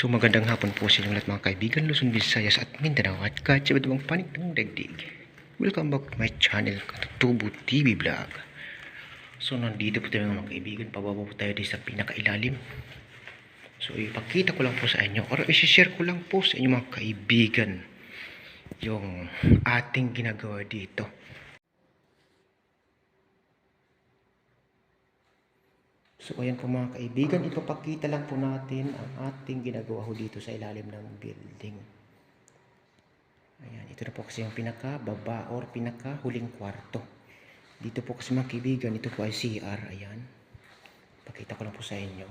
So magandang hapon po sa inyong lahat mga kaibigan, Luzon, Visayas at Mindanao at kahit sa ibang panig ng daigdig. Welcome back to my channel, Katutubo TV Vlog. So nandito po tayo mga kaibigan, pababa po tayo sa pinakailalim. So ipakita ko lang po sa inyo or isi-share ko lang po sa inyo mga kaibigan yung ating ginagawa dito. So ayan po mga kaibigan, ipapakita lang po natin ang ating ginagawa ho dito sa ilalim ng building. Ayan, ito na po kasi yung pinaka-baba or pinaka-huling kwarto. Dito po kasi mga kaibigan, ito po ay CR. Ayan, pakita ko lang po sa inyo.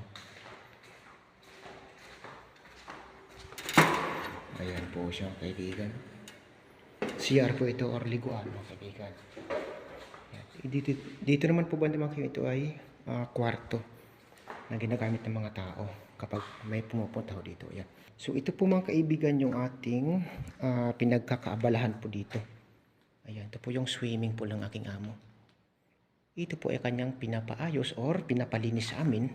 Ayan po siya mga kaibigan. CR po ito or liguan mga kaibigan. Ayan. Dito naman po banda mga kaibigan, ito ay kwarto na ginagamit ng mga tao kapag may pumupunta ho dito. Ayan. So ito po mga kaibigan yung ating pinagkakaabalahan po dito. Ayan, ito po yung swimming pool ng aking amo. Ito po ay kanyang pinapaayos or pinapalinis sa amin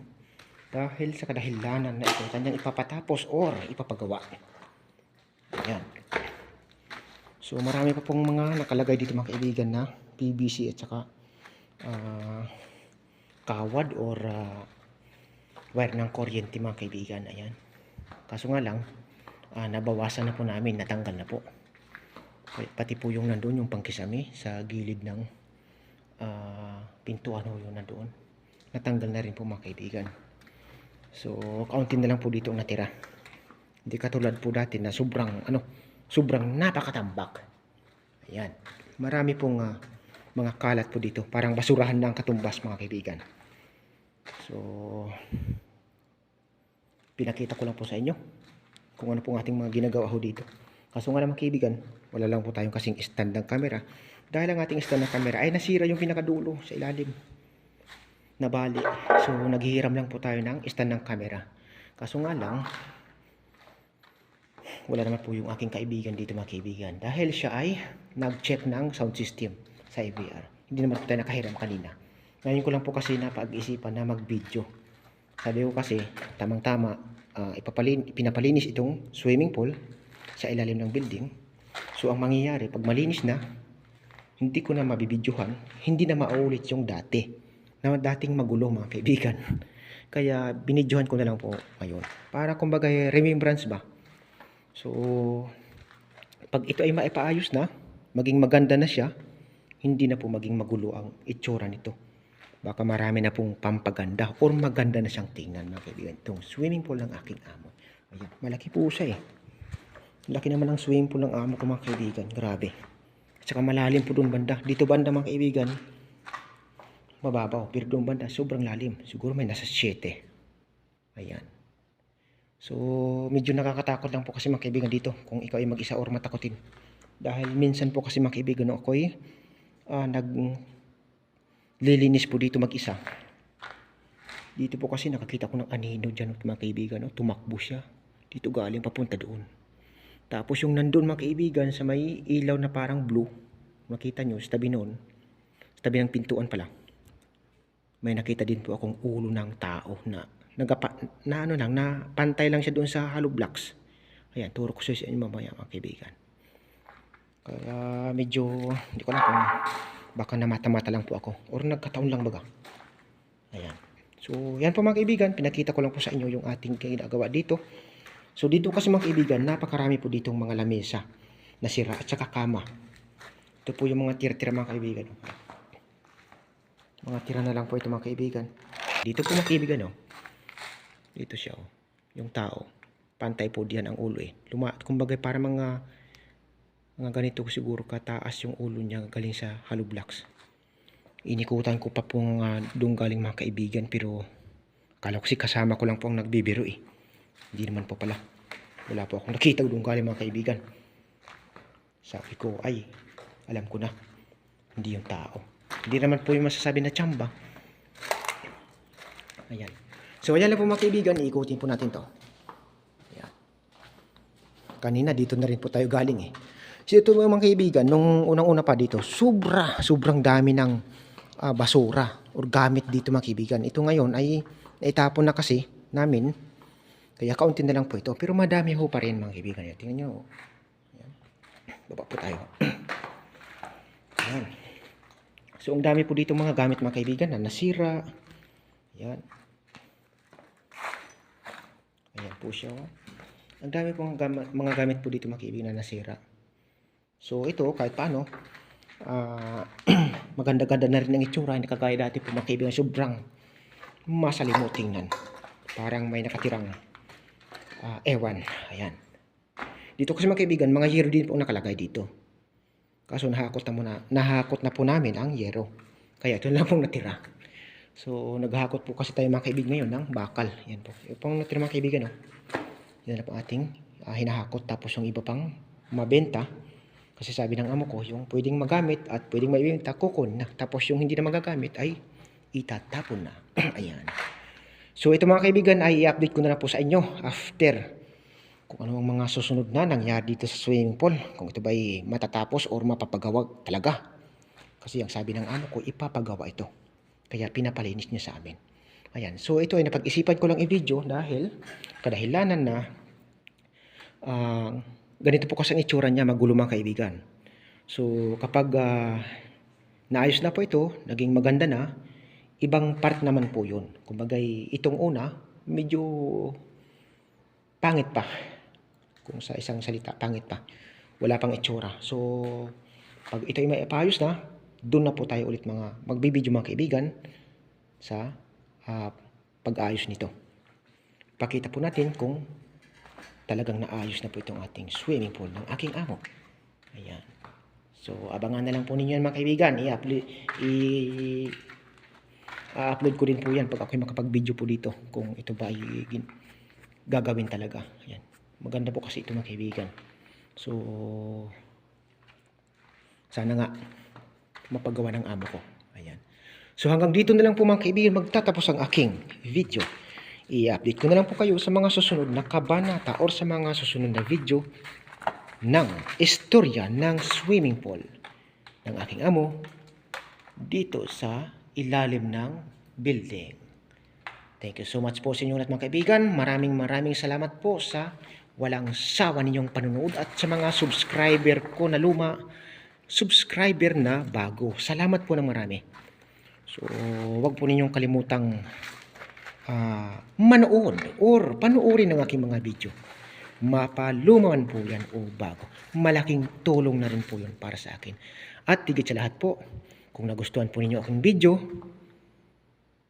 dahil sa kadahilanan na ito kanyang ipapatapos or ipapagawa. Ayan. So marami pa pong mga nakalagay dito mga kaibigan na PVC at saka kawad or wire ng kuryente mga kaibigan. Ayan. Kaso nga lang nabawasan na po namin, natanggal na po. Pati po yung nandoon yung pangkisame sa gilid ng pintuan ho yung nandoon, natanggal na rin po mga kaibigan. So kaunti na lang po dito ang natira. Hindi katulad po dati na sobrang napakatambak. Ayan. Marami pong mga kalat po dito, parang basurahan ng katumbas mga kaibigan. So pinakita ko lang po sa inyo kung ano pong ating mga ginagawa ho dito. Kaso nga naman kaibigan, wala lang po tayong kasing stand ng camera dahil ang ating stand ng camera ay nasira yung pinakadulo sa ilalim, nabali. So naghihiram lang po tayo ng stand ng camera. Kaso nga lang wala naman po yung aking kaibigan dito mga kaibigan dahil siya ay nag-check ng sound system sa AVR. Hindi naman po tayo nakahiram kanina. Ngayon ko lang po kasi napag-isipan na mag-video. Sabi ko kasi tamang-tama pinapalinis itong swimming pool sa ilalim ng building. So ang mangyayari pag malinis na, hindi ko na mabibidyohan, hindi na maulit yung dating magulo mga kaibigan. Kaya binidyohan ko na lang po ngayon para kumbaga remembrance ba. So pag ito ay maipaayos na, maging maganda na siya, hindi na po maging magulo ang itsura nito. Baka marami na pong pampaganda or maganda na siyang tingnan mga kaibigan. Itong swimming pool ng aking amo. Ayan, malaki po siya eh. Laki naman ang swimming pool ng amo ko mga kaibigan. Grabe. At saka malalim po doon banda. Dito banda mga kaibigan, mababaw. Pero doon banda, sobrang lalim. Siguro may nasa 7. Ayan. So, medyo nakakatakot lang po kasi mga kaibigan dito kung ikaw ay mag-isa or matakotin. Dahil minsan po kasi mga kaibigan ako ay naglilinis po dito mag-isa. Dito po kasi nakakita ko ng anino dyan mga kaibigan. No? Tumakbo siya. Dito galing papunta doon. Tapos yung nandun mga kaibigan sa may ilaw na parang blue. Makita nyo sa tabi noon. Sa tabi ng pintuan pala. May nakita din po akong ulo ng tao na pantay lang siya doon sa hollow blocks. Ayan, turo ko sa inyo mamaya mga kaibigan. Kaya medyo hindi ko alam kung baka namata-mata lang po ako or nagkataon lang baga. Ayan. So yan po mga kaibigan, pinakita ko lang po sa inyo yung ating ginagawa dito. So dito kasi mga kaibigan, napakarami po ditong mga lamesa na sira at saka kama. Ito po yung mga tira-tira mga kaibigan. Mga tira na lang po ito mga kaibigan. Dito po mga kaibigan dito siya yung tao. Pantay po diyan ang ulo eh. Kumbaga para mga ganito siguro kataas yung ulo niya galing sa hollow blocks. Inikutan ko pa pong doon galing mga kaibigan pero akala ko si kasama ko lang po ang nagbibiro eh. Hindi naman po pala. Wala po akong nakita doon galing mga kaibigan. Sabi ko ay alam ko na. Hindi yung tao. Hindi naman po yung masasabi na tsamba. Ayan. So ayan lang po mga kaibigan, iikutin po natin to. Ayan. Kanina dito na rin po tayo galing eh. So ito mga kaibigan, nung unang-una pa dito, sobrang dami ng basura or gamit dito mga kaibigan. Ito ngayon ay naitapon na kasi namin Kaya kaunti na lang po ito. Pero madami ho pa rin mga kaibigan. Tingnan nyo. Ayan. Baba po tayo. Ayan. So, ang dami po dito mga gamit mga kaibigan na nasira. Ayan. Ayan po siya. Ang dami po mga gamit po dito mga kaibigan na nasira. So, ito kahit paano, maganda-ganda na rin ang itsura. Hindi kagaya dati po mga kaibigan. Sobrang masalimut tingnan. Parang may nakatirang ewan. Ayan. Dito kasi mga kaibigan, mga yero din po nakalagay dito. Kaso nahakot na po namin ang yero. Kaya ito lang pong natira. So, naghakot po kasi tayo mga kaibigan ngayon ng bakal. Yan po. Yung pong natira mga kaibigan, no? Yan na po ating hinahakot. Tapos yung iba pang mabenta. Kasi sabi ng amo ko, yung pwedeng magamit at pwedeng maibenta, kukun na. Tapos yung hindi na magagamit ay itatapon na. Ayan. So, ito mga kaibigan ay i-update ko na lang po sa inyo after kung ano ang mga susunod na nangyari dito sa swimming pool. Kung ito ba ay matatapos or mapapagawa talaga. Kasi ang sabi ng amo ko, ipapagawa ito. Kaya pinapalinis niya sa amin. Ayan. So, ito ay napag-isipan ko lang i-video dahil kadahilanan na ganito po kasi ang itsura niya, magulo mga kaibigan. So, kapag naayos na po ito, naging maganda na, ibang part naman po yun. Kumbaga, itong una, medyo pangit pa. Kung sa isang salita, pangit pa. Wala pang itsura. So, pag ito ay maipayos na, doon na po tayo ulit magbibideo mga kaibigan sa pag-ayos nito. Pakita po natin kung talagang naayos na po itong ating swimming pool ng aking amo. Ayan. So, abangan na lang po ninyo yan mga kaibigan. I-upload ko din po yan pag ako'y makapag-video po dito kung ito ba ay gagawin talaga. Ayan. Maganda po kasi ito mga kaibigan. So, sana nga mapagawa ng amo ko. Ayan. So, hanggang dito na lang po mga kaibigan magtatapos ang aking video. I-update ko na lang po kayo sa mga susunod na kabanata or sa mga susunod na video ng istorya ng swimming pool ng aking amo dito sa ilalim ng building. Thank you so much po sa inyo lahat mga kaibigan. Maraming salamat po sa walang sawa ninyong panunood at sa mga subscriber ko na luma, subscriber na bago. Salamat po ng marami. So, wag po ninyong kalimutang manood or panuorin ng aking mga video. Mapaluman po yan o bago. Malaking tulong na rin po yun para sa akin. At higit sa lahat po, kung nagustuhan po ninyo aking video,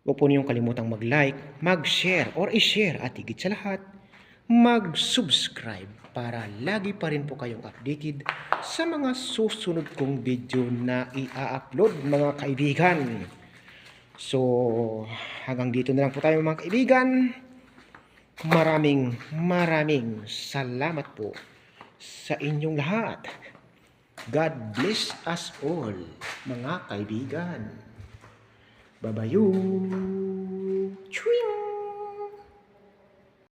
huwag po ninyong kalimutang mag-like, mag-share or i-share at higit sa lahat, mag-subscribe para lagi pa rin po kayong updated sa mga susunod kong video na i-upload mga kaibigan. So, hanggang dito na lang po tayo mga kaibigan. Maraming salamat po sa inyong lahat. God bless us all mga kaibigan. Babayu! Chewing!